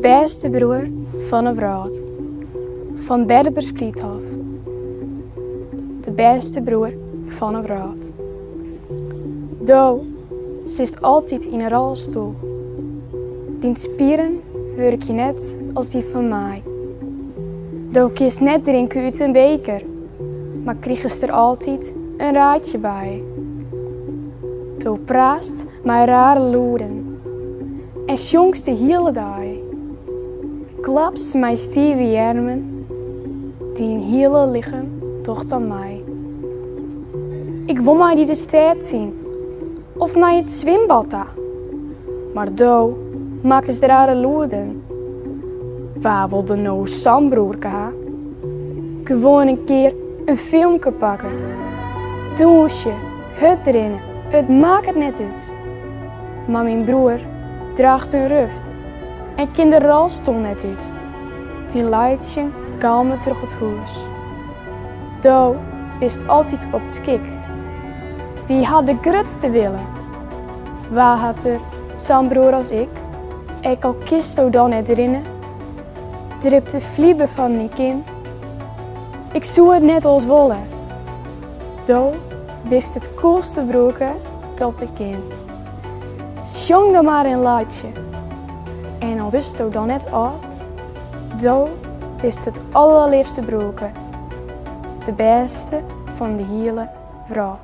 beste broer van een vrouw. Van Berber Spriethof. De beste broer van een vrouw. Do zit altijd in een rolstoel. Die spieren werk je net als die van mij. Do kiest net drinken uit een beker, maar krijg er altijd een raadje bij. Do praast met rare loeren en jongs de hele dag. Klaps mijn stieve armen, die een hele lichaam tocht aan mij. Ik wil mij die de stad zien, of mij het zwembad daar. Maar do maak eens de rare loeren. Waar wil de nou Sambroerke ha? Gewoon een keer een filmpje pakken. Douche, het erin, het maakt het net uit. Maar mijn broer draagt een ruft en kind de rolstoel net uit. Die leidt je kalm terug het huis. Do wist altijd op het skik. Wie had de grootste willen? Waar had er zo'n broer als ik? Ik al kist dan net erin. Drip de vlieben van mijn kin. Ik zoe het net als wollen. Do wist het coolste broeken dat ik ken. Sjong dan maar een laatje. En al wist do dan net oud. Do wist het allerliefste broeken. De beste van de hele vrouw.